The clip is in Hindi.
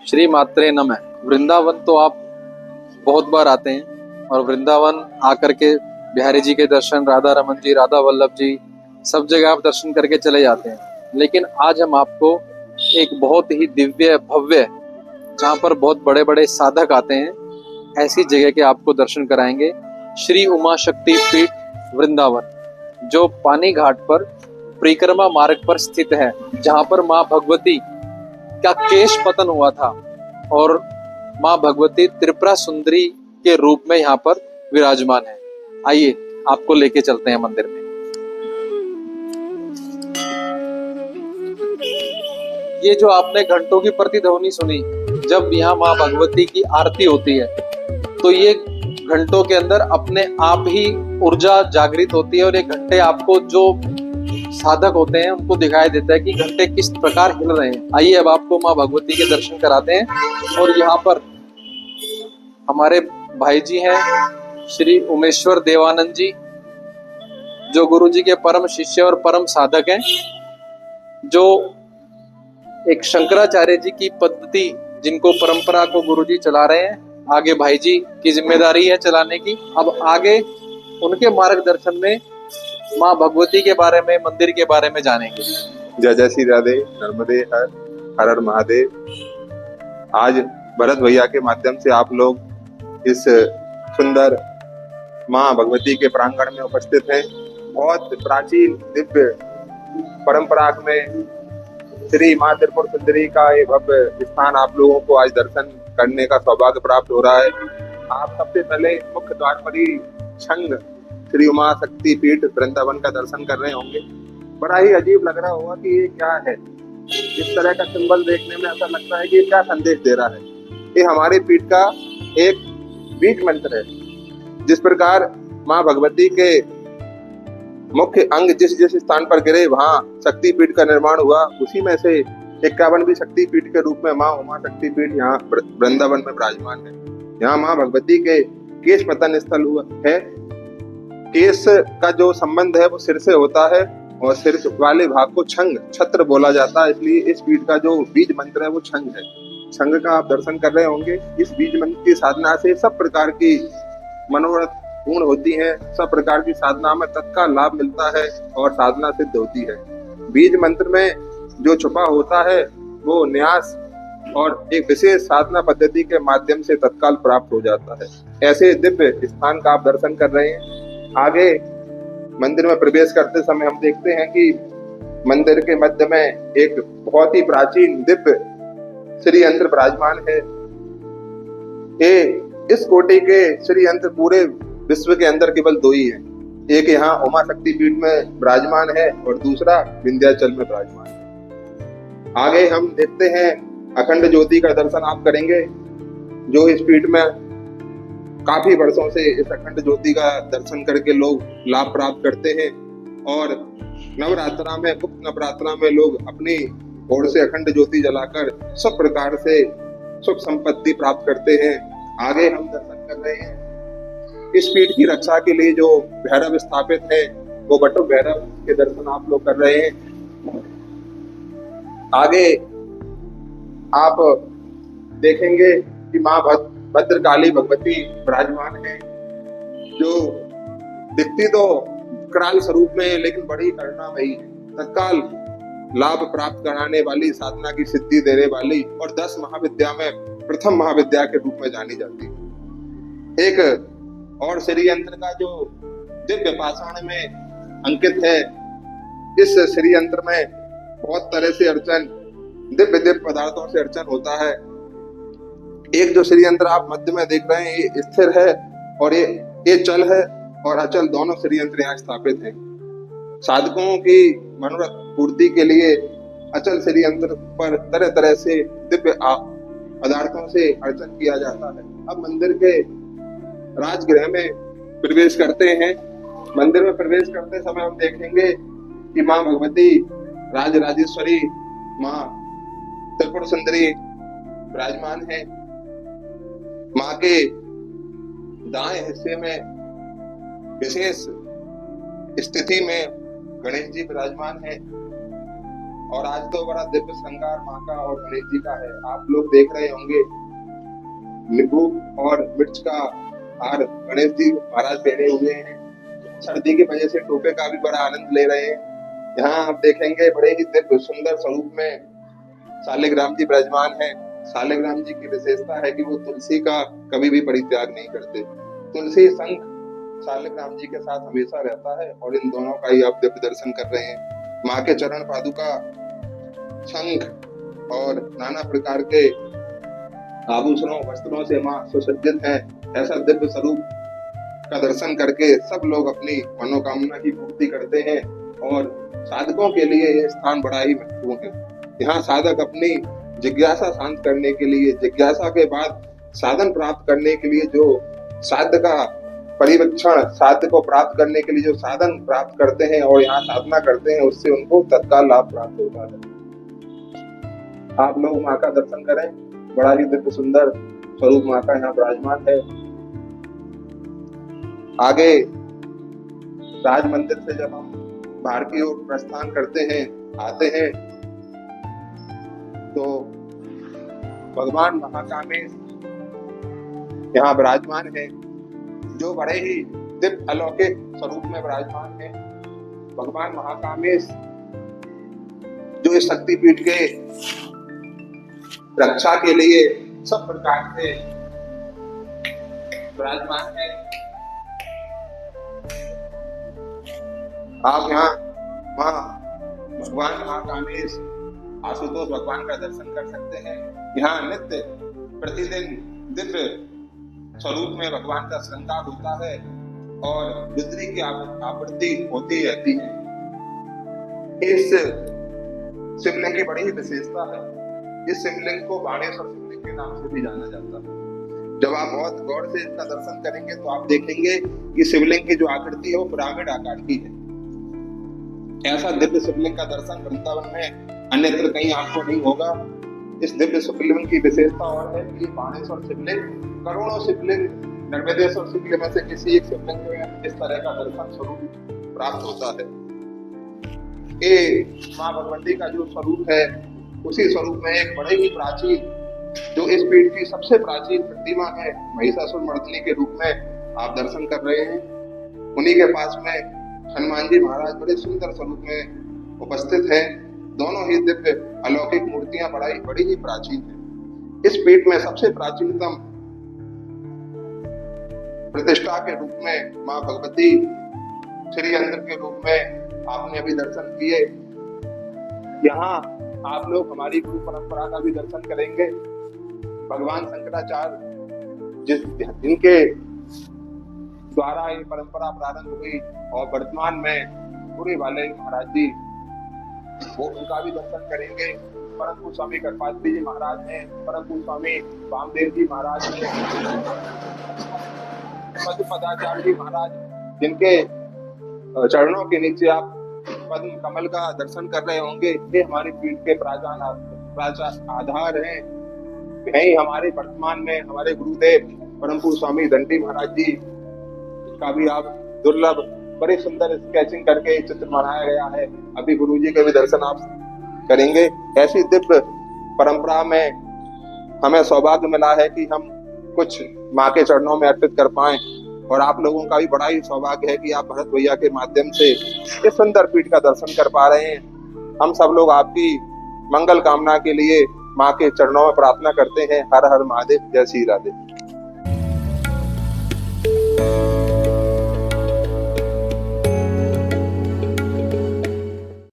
श्री मात्रे नमः। वृंदावन तो आप बहुत बार आते हैं और वृंदावन आकर के बिहारी जी के दर्शन, राधा रमन जी, राधा वल्लभ जी, सब जगह आप दर्शन करके चले जाते हैं। लेकिन आज हम आपको एक बहुत ही दिव्य भव्य, जहाँ पर बहुत बड़े बड़े साधक आते हैं, ऐसी जगह के आपको दर्शन कराएंगे। श्री उमा शक्ति पीठ वृंदावन, जो पानी घाट पर परिक्रमा मार्ग पर स्थित है, जहाँ पर माँ भगवती का केश पतन हुआ था और माँ भगवती त्रिपुरा सुंदरी के रूप में यहाँ पर विराजमान है। आइए आपको लेके चलते हैं मंदिर में। ये जो आपने घंटों की प्रतिध्वनि सुनी, जब यहाँ माँ भगवती की आरती होती है तो ये घंटों के अंदर अपने आप ही ऊर्जा जागृत होती है और ये घंटे आपको जो साधक होते हैं उनको दिखाई देता है कि घंटे किस प्रकार हिल रहे हैं। आइए अब आपको माँ भगवती के दर्शन कराते हैं। और यहाँ पर हमारे भाई जी हैं श्री उमेश्वर देवानंद जी, जो गुरु जी के परम शिष्य और परम साधक हैं, जो एक शंकराचार्य जी की पद्धति, जिनको परंपरा को गुरु जी चला रहे हैं। आगे भाई जी की जिम्मेदारी है चलाने की। अब आगे उनके मार्गदर्शन में माँ भगवती के बारे में, मंदिर के बारे में जानेंगे। जय जय श्री राधे, नर्मदे हर हर हर महादेव। आज भरत भैया के माध्यम से आप लोग इस सुंदर माँ भगवती के प्रांगण में उपस्थित हैं। बहुत प्राचीन दिव्य परंपरा में श्री माँ त्रिपुर सुंदरी का ये भव्य स्थान आप लोगों को आज दर्शन करने का सौभाग्य प्राप्त हो रहा है। आप सबसे पहले मुख्य द्वार पर ही छंग श्री उमा शक्ति पीठ वृंदावन का दर्शन कर रहे होंगे। बड़ा ही अजीब लग रहा होगा कि ये क्या है। इस तरह का सिंबल देखने में ऐसा लगता है कि ये क्या संदेश दे रहा है। ये हमारे पीठ का एक बीज मंत्र है। जिस प्रकार माँ भगवती के मुख्य अंग जिस जिस स्थान पर गिरे वहां शक्ति पीठ का निर्माण हुआ, उसी में से 51वीं शक्ति पीठ के रूप में माँ उमा शक्ति पीठ यहाँ वृंदावन में विराजमान है। यहाँ माँ भगवती के केश पतन स्थल हुआ है। केश का जो संबंध है वो सिर से होता है और सिर वाले भाग को छंग छत्र बोला जाता है। इसलिए इस पीठ का जो बीज मंत्र है वो छंग है। छंग का आप दर्शन कर रहे होंगे। इस बीज मंत्र की साधना से सब प्रकार की मनोरथ पूर्ण होती है, सब प्रकार की साधना में तत्काल लाभ मिलता है और साधना सिद्ध होती है। बीज मंत्र में जो छुपा होता है वो न्यास और एक विशेष साधना पद्धति के माध्यम से तत्काल प्राप्त हो जाता है। ऐसे दिव्य स्थान का आप दर्शन कर रहे हैं। आगे मंदिर में प्रवेश करते समय हम देखते हैं कि मंदिर के मध्य में एक बहुत ही प्राचीन दिव्य श्री यंत्र विराजमान है। ये इस कोटि के श्री यंत्र पूरे विश्व के अंदर केवल 2 ही हैं। एक यहाँ उमा शक्ति पीठ में विराजमान है और दूसरा विंध्याचल में विराजमान है। आगे हम देखते हैं अखंड ज्योति का दर्शन आप करेंगे, जो इस पीठ में काफी वर्षों से इस अखंड ज्योति का दर्शन करके लोग लाभ प्राप्त करते हैं। और नवरात्रा में, गुप्त नवरात्रा में लोग अपनी ओर से अखंड ज्योति जलाकर सब प्रकार से सुख संपत्ति प्राप्त करते हैं। आगे हम दर्शन कर रहे हैं। इस पीठ की रक्षा के लिए जो भैरव स्थापित है वो बटुक भैरव के दर्शन आप लोग कर रहे हैं। आगे आप देखेंगे कि माँ भद्रकाली भगवती विराजमान है, जो दिखती तो कराल स्वरूप में लेकिन बड़ी करुणामयी है। तत्काल लाभ प्राप्त कराने वाली, साधना की सिद्धि देने वाली और 10 महाविद्या में प्रथम महाविद्या के रूप में जानी जाती है। एक और श्री यंत्र का जो दिव्य पाषाण में अंकित है, इस श्री यंत्र में बहुत तरह से अर्चन, दिव्य दिव्य पदार्थों से अर्चन होता है। एक जो श्री यंत्र आप मध्य में देख रहे हैं ये स्थिर है और ये चल है और अचल, दोनों श्री यंत्र यहाँ स्थापित हैं। साधकों की मनोरथ पूर्ति के लिए अचल श्री यंत्र पर तरह तरह से दिव्य पदार्थों से अर्चन किया जाता है। अब मंदिर के राजगृह में प्रवेश करते हैं। मंदिर में प्रवेश करते समय हम देखेंगे कि माँ भगवती राजराजेश्वरी माँ त्रिपुर सुंदरी विराजमान है। माँ के दाएं हिस्से में विशेष स्थिति में गणेश जी विराजमान है और आज तो बड़ा दिव्य श्रृंगार माँ का और गणेश जी का है। आप लोग देख रहे होंगे नींबू और मिर्च का हार गणेश जी महाराज पहने हुए हैं। सर्दी की वजह से टोपे का भी बड़ा आनंद ले रहे हैं। यहाँ आप देखेंगे बड़े ही दिव्य सुंदर स्वरूप में शालिग्राम जी विराजमान है। शालिग्राम जी की विशेषता है कि वो तुलसी का कभी भी परित्याग नहीं करते। तुलसी शंख शालिग्राम जी के साथ हमेशा रहता है और इन दोनों का ही आप दिव्य दर्शन कर रहे हैं। माँ के चरण पादुका, शंख और नाना प्रकार के आभूषणों वस्त्रों से माँ सुसज्जित है। ऐसा दिव्य स्वरूप का दर्शन करके सब लोग अपनी मनोकामना की पूर्ति करते हैं और साधकों के लिए यह स्थान बड़ा ही महत्वपूर्ण है। यहाँ साधक अपनी जिज्ञासा शांत करने के लिए, जिज्ञासा के बाद साधन प्राप्त करने के लिए जो साध्य का परिवीक्षण, साध्य को प्राप्त करने के लिए जो साधन प्राप्त करते हैं और यहाँ साधना करते हैं, उससे उनको तत्काल लाभ प्राप्त होता है। आप लोग माँ का दर्शन करें। बड़ा ही दिव्य सुंदर स्वरूप माँ का यहाँ विराजमान है। आगे राज मंदिर से जब हम बाहर की ओर प्रस्थान करते हैं, आते हैं, तो भगवान महाकामेश यहाँ विराजमान है, जो बड़े ही दिव्य अलौकिक स्वरूप में विराजमान है। भगवान महाकामेश जो इस शक्तिपीठ के रक्षा के लिए सब प्रकार से विराजमान है। आप यहाँ भगवान महाकामेश आशुतोष भगवान का दर्शन कर सकते हैं। यहाँ नित्य प्रतिदिन दिव्य स्वरूप में भगवान का श्रृंगार होता है और रुद्री की आवृत्ति होती रहती है। इस शिवलिंग की बड़ी ही विशेषता है। इस शिवलिंग को बाणेश्वर शिवलिंग के नाम से भी जाना जाता है। जब आप बहुत गौर से इसका दर्शन करेंगे तो आप देखेंगे कि शिवलिंग की जो आकृति है वो पिरामिड आकार की है। ऐसा दिव्य शिवलिंग का दर्शन वृंदावन में अन्यत्र कहीं आपको नहीं होगा। इस दिव्य शिवलिंग की विशेषता और है कि बाणेश्वर शिवलिंग करोड़ों शिवलिंग नर्मदेश्वर शिवलिंग में से किसी एक शिवलिंग में इस तरह का दर्शन स्वरूप प्राप्त होता है। ये माँ भगवती का जो स्वरूप है, उसी स्वरूप में एक बड़े ही प्राचीन, जो इस पीठ की सबसे प्राचीन प्रतिमा है, महिषासुर मर्दिनी के रूप में आप दर्शन कर रहे हैं। उन्हीं के पास में हनुमान जी महाराज बड़े सुंदर स्वरूप में उपस्थित हैं। दोनों ही दिव्य अलौकिक मूर्तियां बड़ी ही प्राचीन है। इस पीठ में सबसे प्राचीनतम प्रतिष्ठा के रूप में माँ भगवती श्री यंत्र के रूप में आपने अभी दर्शन किए। यहाँ आप लोग हमारी गुरु परंपरा का भी दर्शन करेंगे। भगवान शंकराचार्य जिनके द्वारा ये परंपरा प्रारंभ हुई और वर्तमान में पूरे वाले महाराज जी, वो उनका भी दर्शन करेंगे। परम पूज्य स्वामी कृपालजी जी महाराज हैं, परम पूज्य स्वामी वामदेव जी महाराज हैं, पदाचार्य जी महाराज, जिनके चरणों के नीचे आप पद्म कमल का दर्शन कर रहे होंगे। ये हमारी पीठ के प्राचीन आधार हैं। यही हमारे वर्तमान में हमारे गुरुदेव परम पूज्य स्वामी दंडी महाराज जी का भी आप दुर्लभ बड़े सुंदर स्केचिंग करके चित्र बनाया गया है। अभी गुरु जी के भी दर्शन आप करेंगे। ऐसी दिव्य परंपरा में हमें सौभाग्य मिला है कि हम कुछ माँ के चरणों में अर्पित कर पाएं, और आप लोगों का भी बड़ा ही सौभाग्य है कि आप भरत भैया के माध्यम से इस सुंदर पीठ का दर्शन कर पा रहे हैं। हम सब लोग आपकी मंगल कामना के लिए माँ के चरणों में प्रार्थना करते हैं। हर हर महादेव, जय श्री राधे।